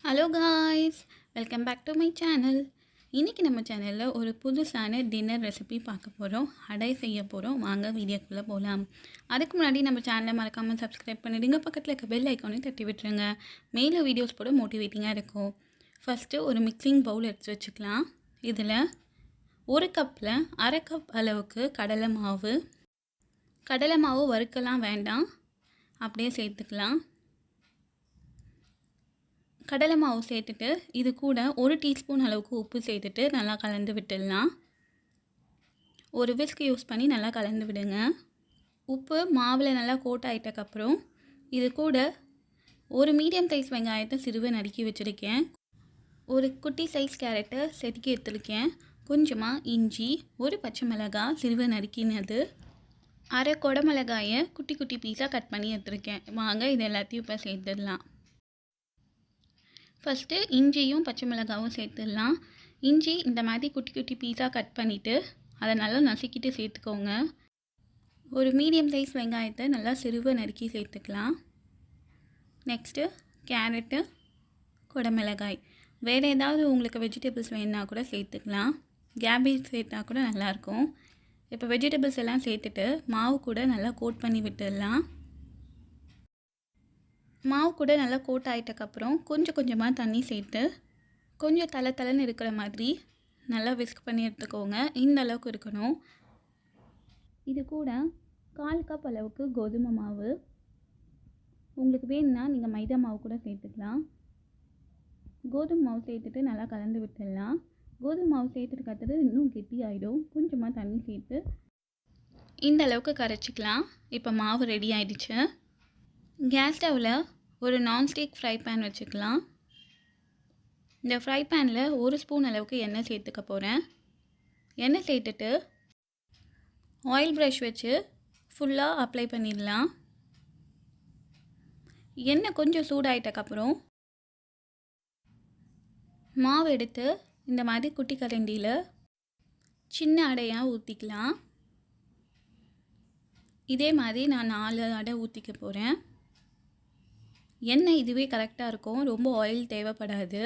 Hello guys, welcome back to my channel. இன்றைக்கி நம்ம சேனலில் ஒரு புதுசான டின்னர் ரெசிபி பார்க்க போகிறோம். அடை செய்ய போகிறோம். வாங்க வீடியோக்குள்ளே போகலாம். அதுக்கு முன்னாடி நம்ம சேனலை மறக்காமல் சப்ஸ்கிரைப் பண்ணிவிடுங்க. பக்கத்தில் இருக்க பெல் ஐக்கானையும் தட்டி விட்டுருங்க. மேலே வீடியோஸ் போட மோட்டிவேட்டிங்காக இருக்கும். ஃபஸ்ட்டு ஒரு மிக்சிங் பவுல் எடுத்து வச்சுக்கலாம். இதில் ஒரு கப்பில் அரை கப் அளவுக்கு கடலை மாவு வறுக்கலாம் வேண்டாம், அப்படியே சேர்த்துக்கலாம். கடலை மாவு சேர்த்துட்டு இது கூட ஒரு டீஸ்பூன் அளவுக்கு உப்பு சேர்த்துட்டு நல்லா கலந்து விட்டுடலாம். ஒரு விஸ்க் யூஸ் பண்ணி நல்லா கலந்து விடுங்க. உப்பு மாவில் நல்லா கோட் ஆகிட்டக்கப்புறம் இது கூட ஒரு மீடியம் சைஸ் வெங்காயத்தை சிறுவை நறுக்கி வச்சுருக்கேன். ஒரு குட்டி சைஸ் கேரட்டை செதுக்கி எடுத்துருக்கேன். கொஞ்சமாக இஞ்சி, ஒரு பச்சை மிளகாய் சிறுவை நறுக்கினது, அரை குடமிளகாயை குட்டி குட்டி பீஸாக கட் பண்ணி எடுத்துருக்கேன். வாங்க இது எல்லாத்தையும் இப்போ சேர்த்துடலாம். ஃபஸ்ட்டு இஞ்சியும் பச்சை மிளகாவும் சேர்த்துடலாம். இஞ்சி இந்த மாதிரி குட்டி குட்டி பீஸாக கட் பண்ணிவிட்டு அதை நல்லா நசுக்கிட்டு சேர்த்துக்கோங்க. ஒரு மீடியம் சைஸ் வெங்காயத்தை நல்லா சிறுவை நறுக்கி சேர்த்துக்கலாம். நெக்ஸ்ட்டு கேரட்டு, குடமிளகாய், வேறு ஏதாவது உங்களுக்கு வெஜிடபிள்ஸ் வேணுன்னா கூட சேர்த்துக்கலாம். கேபேஜ் சேர்த்தா கூட நல்லாயிருக்கும். இப்போ வெஜிடபிள்ஸ் எல்லாம் சேர்த்துட்டு மாவு கூட நல்லா கோட் பண்ணி விட்டுடலாம். மாவு கூட நல்லா கோட் ஆகிட்டக்கப்புறம் கொஞ்சம் கொஞ்சமாக தண்ணி சேர்த்து கொஞ்சம் தலைன்னு இருக்கிற மாதிரி நல்லா விஸ்க் பண்ணி எடுத்துக்கோங்க. இந்த அளவுக்கு இருக்கணும். இது கூட 1/4 கப் அளவுக்கு கோதுமை மாவு, உங்களுக்கு வேணும்னா நீங்கள் மைதா மாவு கூட சேர்த்துக்கலாம். கோதுமை மாவு சேர்த்துட்டு நல்லா கலந்து விட்டுடலாம். கோதுமை மாவு சேர்த்துட்டு இன்னும் கெட்டி ஆகிடும். கொஞ்சமாக தண்ணி சேர்த்து இந்த அளவுக்கு கரைச்சிக்கலாம். இப்போ மாவு ரெடி ஆகிடுச்சு. கேஸ் ஸ்டவ்வில் ஒரு நான்ஸ்டிக் ஃப்ரை பேன் வச்சுக்கலாம். இந்த ஃப்ரை பேனில் ஒரு ஸ்பூன் அளவுக்கு எண்ணெய் சேர்த்துக்க போகிறேன். எண்ணெய் சேர்த்துட்டு ஆயில் ப்ரஷ் வச்சு ஃபுல்லாக அப்ளை பண்ணிடலாம். எண்ணெய் கொஞ்சம் சூடாயிட்டக்கப்புறம் மாவு எடுத்து இந்த மாதிரி குட்டி கரண்டியில் சின்ன அடையாக ஊற்றிக்கலாம். இதே மாதிரி நான் 4 அடை ஊற்றிக்க போகிறேன். எண்ணெய் இதுவே கரெக்டாக இருக்கும், ரொம்ப ஆயில் தேவைப்படாது.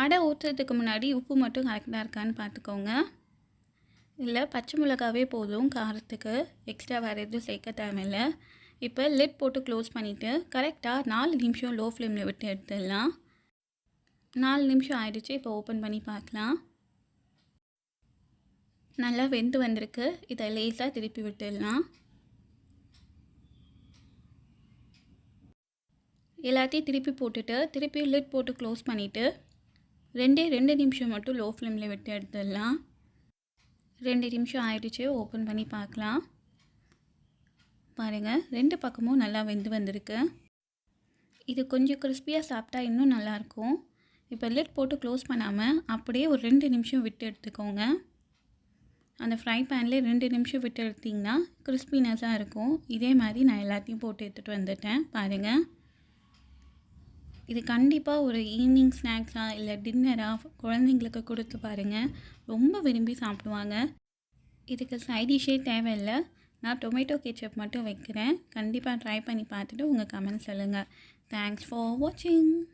அடை ஊற்றுறதுக்கு முன்னாடி உப்பு மட்டும் கரெக்டாக இருக்கான்னு பார்த்துக்கோங்க. இல்லை பச்சை மிளகாவே போதும் காரத்துக்கு, எக்ஸ்ட்ரா வேறு எதுவும் சேர்க்க தேவையில்லை. இப்போ லிட் போட்டு க்ளோஸ் பண்ணிவிட்டு கரெக்டாக 4 நிமிஷம் லோ ஃப்ளேமில் விட்டு எடுத்துடலாம். 4 நிமிஷம் ஆயிடுச்சு. இப்போ ஓப்பன் பண்ணி பார்க்கலாம். நல்லா வெந்து வந்திருக்கு. இதை லேசாக திருப்பி விட்டுடலாம். எல்லாத்தையும் திருப்பி போட்டுட்டு திருப்பி லிட் போட்டு க்ளோஸ் பண்ணிவிட்டு 2 நிமிஷம் மட்டும் லோ ஃப்ளேமில் விட்டு எடுத்துடலாம். 2 நிமிஷம் ஆயிடுச்சு. ஓப்பன் பண்ணி பார்க்கலாம். பாருங்கள், 2 பக்கமும் நல்லா வெந்து வந்திருக்கு. இது கொஞ்சம் கிறிஸ்பியாக சாப்பிட்டா இன்னும் நல்லாயிருக்கும். இப்போ லிட் போட்டு க்ளோஸ் பண்ணாமல் அப்படியே ஒரு 2 நிமிஷம் விட்டு எடுத்துக்கோங்க. அந்த ஃப்ரை பேன்லேயே 2 நிமிஷம் விட்டு எடுத்திங்கன்னா கிறிஸ்பினஸாக இருக்கும். இதே மாதிரி நான் எல்லாத்தையும் போட்டு எடுத்துகிட்டு வந்துட்டேன். பாருங்கள், இது கண்டிப்பாக ஒரு ஈவினிங் ஸ்நாக்ஸாக இல்லை டின்னராக குழந்தைங்களுக்கு கொடுத்து பாருங்கள். ரொம்ப விரும்பி சாப்பிடுவாங்க. இதுக்கு சைட் டிஷ்ஷே தேவையில்லை. நான் டொமேட்டோ கெச்சப் மட்டும் வைக்கிறேன். கண்டிப்பாக ட்ரை பண்ணி பார்த்துட்டு உங்கள் கமெண்ட் சொல்லுங்கள். தேங்க்ஸ் ஃபார் வாட்சிங்.